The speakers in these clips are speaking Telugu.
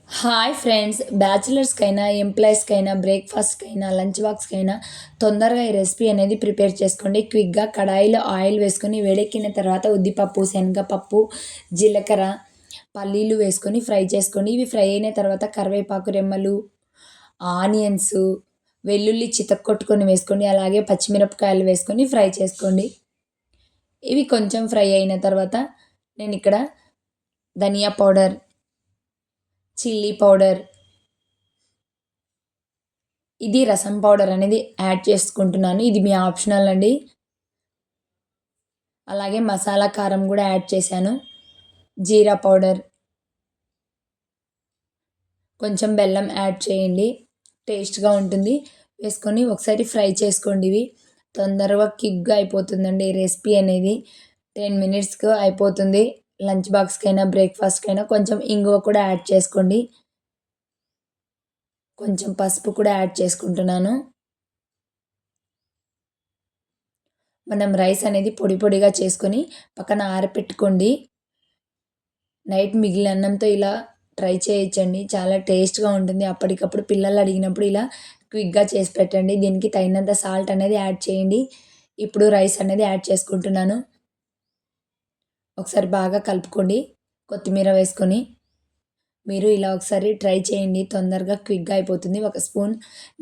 హాయ్ ఫ్రెండ్స్, బ్యాచిలర్స్కైనా ఎంప్లాయీస్కైనా బ్రేక్ఫాస్ట్కైనా లంచ్ బాక్స్కైనా తొందరగా ఈ రెసిపీ అనేది ప్రిపేర్ చేసుకోండి. క్విక్గా కడాయిలో ఆయిల్ వేసుకొని వేడెక్కిన తర్వాత ఉద్దిపప్పు, శనగపప్పు, జీలకర్ర, పల్లీలు వేసుకొని ఫ్రై చేసుకోండి. ఇవి ఫ్రై అయిన తర్వాత కరివేపాకు రెమ్మలు, ఆనియన్స్, వెల్లుల్లి చితక్కొట్టుకొని వేసుకోండి. అలాగే పచ్చిమిరపకాయలు వేసుకొని ఫ్రై చేసుకోండి. ఇవి కొంచెం ఫ్రై అయిన తర్వాత నేను ఇక్కడ ధనియా పౌడర్, చిల్లీ పౌడర్, ఇది రసం పౌడర్ అనేది యాడ్ చేసుకుంటున్నాను. ఇది మీ ఆప్షనల్ అండి. అలాగే మసాలా కారం కూడా యాడ్ చేశాను. జీరా పౌడర్, కొంచెం బెల్లం యాడ్ చేయండి, టేస్ట్గా ఉంటుంది. వేసుకొని ఒకసారి ఫ్రై చేసుకోండి. ఇవి తొందరగా క్విక్గా అయిపోతుందండి ఈ రెసిపీ అనేది. 10 మినిట్స్‌కి అయిపోతుంది. లంచ్ బాక్స్‌కైనా బ్రేక్ఫాస్ట్‌కైనా కొంచెం ఇంగువ కూడా యాడ్ చేసుకోండి. కొంచెం పసుపు కూడా యాడ్ చేసుకుంటున్నాను. మనం రైస్ అనేది పొడి పొడిగా చేసుకొని పక్కన ఆరపెట్టుకోండి. నైట్ మిగిలిన అన్నంతో ఇలా ట్రై చేయొచ్చండి. చాలా టేస్ట్‌గా ఉంటుంది. అప్పటికప్పుడు పిల్లలు అడిగినప్పుడు ఇలా క్విక్‌గా చేసి పెట్టండి. దీనికి తగినంత సాల్ట్ అనేది యాడ్ చేయండి. ఇప్పుడు రైస్ అనేది యాడ్ చేసుకుంటున్నాను. ఒకసారి బాగా కలుపుకోండి. కొత్తిమీర వేసుకొని మీరు ఇలా ఒకసారి ట్రై చేయండి. తొందరగా క్విక్‌గా అయిపోతుంది. ఒక స్పూన్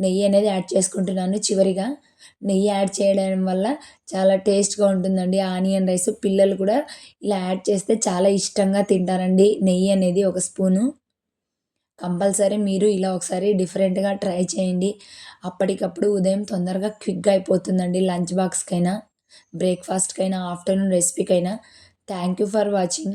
నెయ్యి అనేది యాడ్ చేసుకుంటున్నాను చివరిగా. నెయ్యి యాడ్ చేయడం వల్ల చాలా టేస్ట్‌గా ఉంటుందండి ఆనియన్ రైస్. పిల్లలు కూడా ఇలా యాడ్ చేస్తే చాలా ఇష్టంగా తింటారండి. నెయ్యి అనేది ఒక స్పూను. కంపల్సరీ మీరు ఇలా ఒకసారి డిఫరెంట్‌గా ట్రై చేయండి. అప్పటికప్పుడు ఉదయం తొందరగా క్విక్‌గా అయిపోతుందండి లంచ్ బాక్స్‌కైనా, బ్రేక్‌ఫాస్ట్‌కైనా, ఆఫ్టర్‌నూన్ రెసిపీకైనా. Thank you for watching.